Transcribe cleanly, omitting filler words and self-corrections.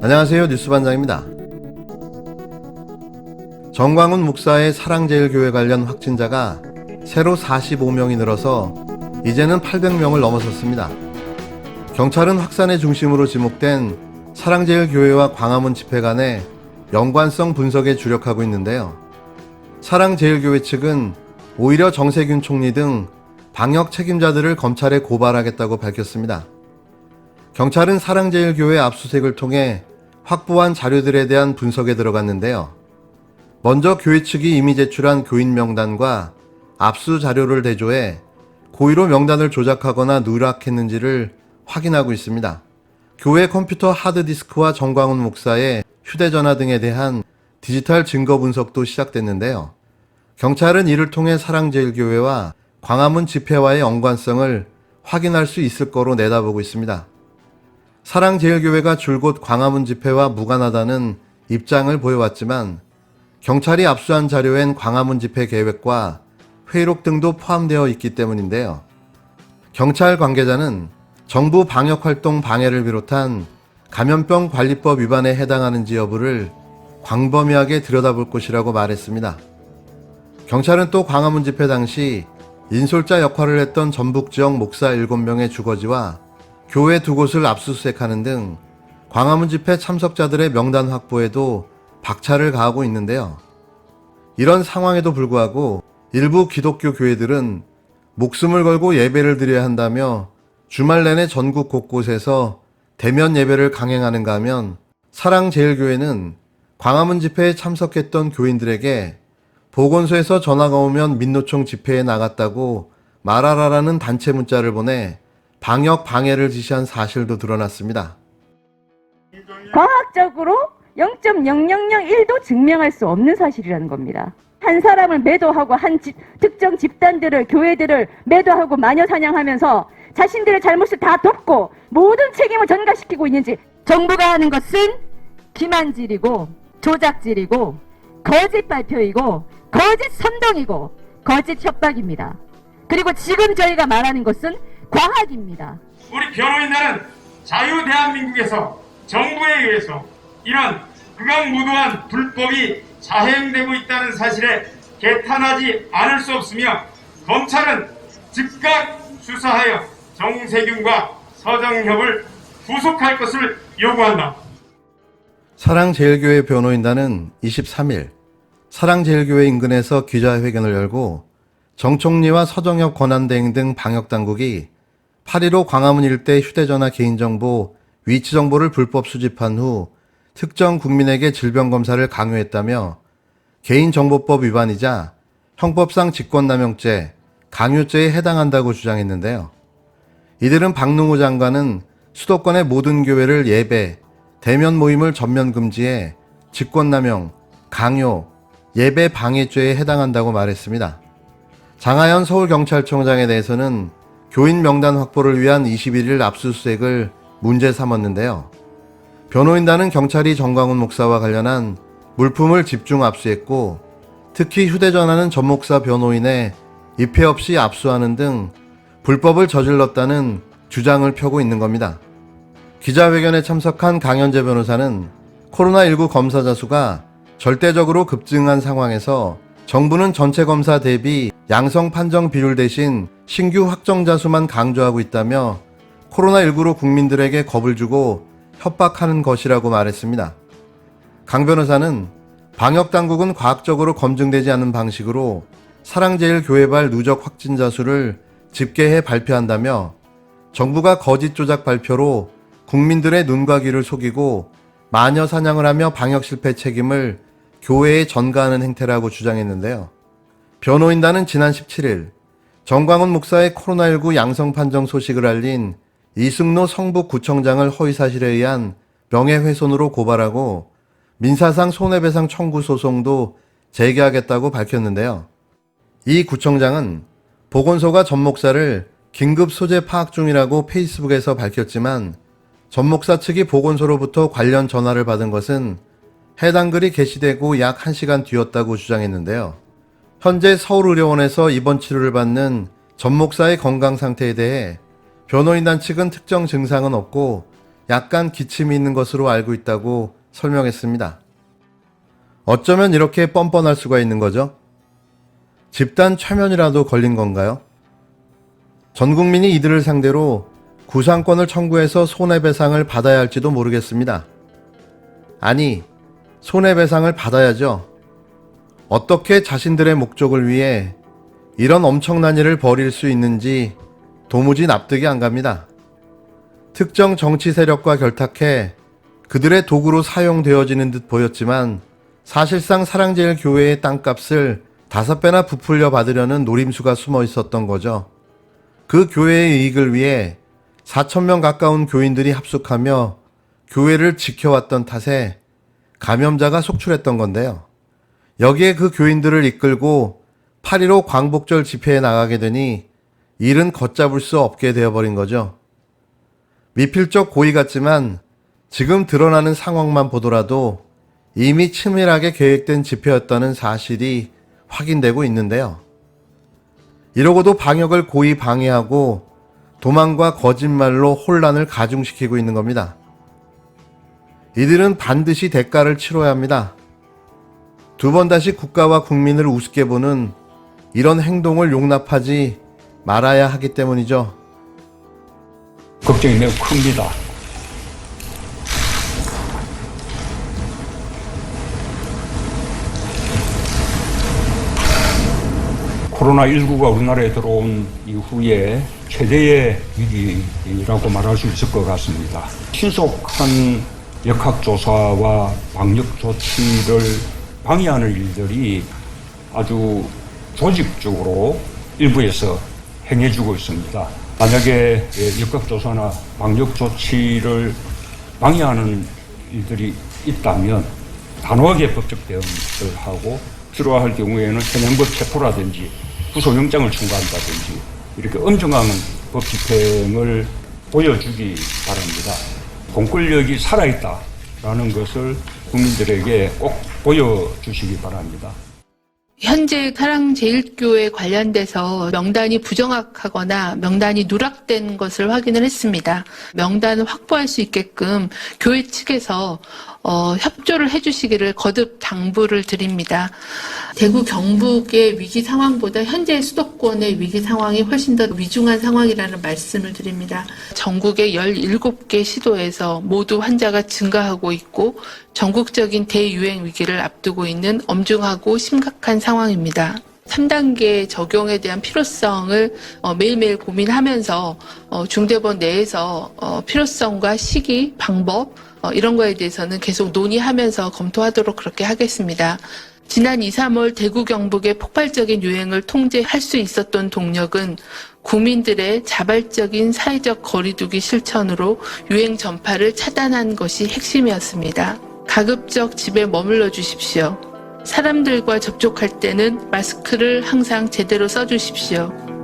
안녕하세요. 뉴스반장입니다. 정광훈 목사의 사랑제일교회 관련 확진자가 새로 45명이 늘어서 이제는 800명을 넘어섰습니다. 경찰은 확산의 중심으로 지목된 사랑제일교회와 광화문 집회 간의 연관성 분석에 주력하고 있는데요. 사랑제일교회 측은 오히려 정세균 총리 등 방역 책임자들을 검찰에 고발하겠다고 밝혔습니다. 경찰은 사랑제일교회 압수수색을 통해 확보한 자료들에 대한 분석에 들어갔는데요. 먼저 교회 측이 이미 제출한 교인 명단과 압수 자료를 대조해 고의로 명단을 조작하거나 누락했는지를 확인하고 있습니다. 교회 컴퓨터 하드디스크와 정광훈 목사의 휴대전화 등에 대한 디지털 증거 분석도 시작됐는데요. 경찰은 이를 통해 사랑제일교회와 광화문 집회와의 연관성을 확인할 수 있을 거로 내다보고 있습니다. 사랑제일교회가 줄곧 광화문 집회와 무관하다는 입장을 보여왔지만 경찰이 압수한 자료엔 광화문 집회 계획과 회의록 등도 포함되어 있기 때문인데요. 경찰 관계자는 정부 방역활동 방해를 비롯한 감염병 관리법 위반에 해당하는지 여부를 광범위하게 들여다볼 것이라고 말했습니다. 경찰은 또 광화문 집회 당시 인솔자 역할을 했던 전북 지역 목사 7명의 주거지와 교회 2곳을 압수수색하는 등 광화문 집회 참석자들의 명단 확보에도 박차를 가하고 있는데요. 이런 상황에도 불구하고 일부 기독교 교회들은 목숨을 걸고 예배를 드려야 한다며 주말 내내 전국 곳곳에서 대면 예배를 강행하는가 하면 사랑제일교회는 광화문 집회에 참석했던 교인들에게 보건소에서 전화가 오면 민노총 집회에 나갔다고 말하라라는 단체 문자를 보내 방역 방해를 지시한 사실도 드러났습니다. 과학적으로 0.0001도 증명할 수 없는 사실이라는 겁니다. 한 사람을 매도하고 특정 집단들을, 교회들을 매도하고 마녀 사냥하면서 자신들의 잘못을 다 덮고 모든 책임을 전가시키고 있는지, 정부가 하는 것은 기만질이고 조작질이고 거짓 발표이고 거짓 선동이고 거짓 협박입니다. 그리고 지금 저희가 말하는 것은 과학입니다. 우리 변호인단은 자유대한민국에서 정부에 의해서 이런 극악무도한 불법이 자행되고 있다는 사실에 개탄하지 않을 수 없으며 검찰은 즉각 수사하여 정세균과 서정협을 구속할 것을 요구한다. 사랑제일교회 변호인단은 23일 사랑제일교회 인근에서 기자회견을 열고 정 총리와 서정협 권한대행 등 방역당국이 8.15 광화문 일대 휴대전화 개인정보, 위치정보를 불법 수집한 후 특정 국민에게 질병검사를 강요했다며 개인정보법 위반이자 형법상 직권남용죄, 강요죄에 해당한다고 주장했는데요. 이들은 박능우 장관은 수도권의 모든 교회를 예배, 대면 모임을 전면 금지해 직권남용, 강요, 예배 방해죄에 해당한다고 말했습니다. 장하연 서울경찰청장에 대해서는 교인 명단 확보를 위한 21일 압수수색을 문제 삼았는데요. 변호인단은 경찰이 정광훈 목사와 관련한 물품을 집중 압수했고 특히 휴대전화는 전 목사 변호인의 입회 없이 압수하는 등 불법을 저질렀다는 주장을 펴고 있는 겁니다. 기자회견에 참석한 강현재 변호사는 코로나19 검사자 수가 절대적으로 급증한 상황에서 정부는 전체 검사 대비 양성 판정 비율 대신 신규 확정자 수만 강조하고 있다며 코로나19로 국민들에게 겁을 주고 협박하는 것이라고 말했습니다. 강 변호사는 방역당국은 과학적으로 검증되지 않은 방식으로 사랑제일교회발 누적 확진자 수를 집계해 발표한다며 정부가 거짓 조작 발표로 국민들의 눈과 귀를 속이고 마녀 사냥을 하며 방역 실패 책임을 교회에 전가하는 행태라고 주장했는데요. 변호인단은 지난 17일 정광훈 목사의 코로나19 양성 판정 소식을 알린 이승로 성북구청장을 허위사실에 의한 명예훼손으로 고발하고 민사상 손해배상 청구 소송도 제기하겠다고 밝혔는데요. 이 구청장은 보건소가 전 목사를 긴급 소재 파악 중이라고 페이스북에서 밝혔지만 전 목사 측이 보건소로부터 관련 전화를 받은 것은 해당 글이 게시되고 약 1시간 뒤였다고 주장했는데요. 현재 서울의료원에서 입원 치료를 받는 전 목사의 건강 상태에 대해 변호인단 측은 특정 증상은 없고 약간 기침이 있는 것으로 알고 있다고 설명했습니다. 어쩌면 이렇게 뻔뻔할 수가 있는 거죠? 집단 최면이라도 걸린 건가요? 전 국민이 이들을 상대로 구상권을 청구해서 손해배상을 받아야 할지도 모르겠습니다. 아니, 손해배상을 받아야죠. 어떻게 자신들의 목적을 위해 이런 엄청난 일을 벌일 수 있는지 도무지 납득이 안 갑니다. 특정 정치 세력과 결탁해 그들의 도구로 사용되어지는 듯 보였지만 사실상 사랑제일교회의 땅값을 5배나 부풀려 받으려는 노림수가 숨어 있었던 거죠. 그 교회의 이익을 위해 4,000명 가까운 교인들이 합숙하며 교회를 지켜왔던 탓에 감염자가 속출했던 건데요. 여기에 그 교인들을 이끌고 8.15 광복절 집회에 나가게 되니 일은 걷잡을 수 없게 되어버린 거죠. 미필적 고의 같지만 지금 드러나는 상황만 보더라도 이미 치밀하게 계획된 집회였다는 사실이 확인되고 있는데요. 이러고도 방역을 고의 방해하고 도망과 거짓말로 혼란을 가중시키고 있는 겁니다. 이들은 반드시 대가를 치러야 합니다. 두 번 다시 국가와 국민을 우습게 보는 이런 행동을 용납하지 말아야 하기 때문이죠. 걱정이 매우 큽니다. 코로나19가 우리나라에 들어온 이후에 최대의 위기라고 말할 수 있을 것 같습니다. 신속한 역학조사와 방역조치를 방해하는 일들이 아주 조직적으로 일부에서 행해지고 있습니다. 만약에 역학조사나 방역조치를 방해하는 일들이 있다면 단호하게 법적 대응을 하고 필요할 경우에는 현행법 체포라든지 구속영장을 청구한다든지 이렇게 엄정한 법 집행을 보여주기 바랍니다. 공권력이 살아있다라는 것을 국민들에게 꼭 보여주시기 바랍니다. 현재 사랑제일교회 관련돼서 명단이 부정확하거나 명단이 누락된 것을 확인을 했습니다. 명단을 확보할 수 있게끔 교회 측에서 협조를 해주시기를 거듭 당부를 드립니다. 대구 경북의 위기 상황보다 현재 수도권의 위기 상황이 훨씬 더 위중한 상황이라는 말씀을 드립니다. 전국의 17개 시도에서 모두 환자가 증가하고 있고 전국적인 대유행 위기를 앞두고 있는 엄중하고 심각한 상황입니다. 3단계 적용에 대한 필요성을 매일매일 고민하면서 중대본 내에서 필요성과 시기, 방법 이런 거에 대해서는 계속 논의하면서 검토하도록 그렇게 하겠습니다. 지난 2, 3월 대구 경북의 폭발적인 유행을 통제할 수 있었던 동력은 국민들의 자발적인 사회적 거리두기 실천으로 유행 전파를 차단한 것이 핵심이었습니다. 가급적 집에 머물러 주십시오. 사람들과 접촉할 때는 마스크를 항상 제대로 써주십시오.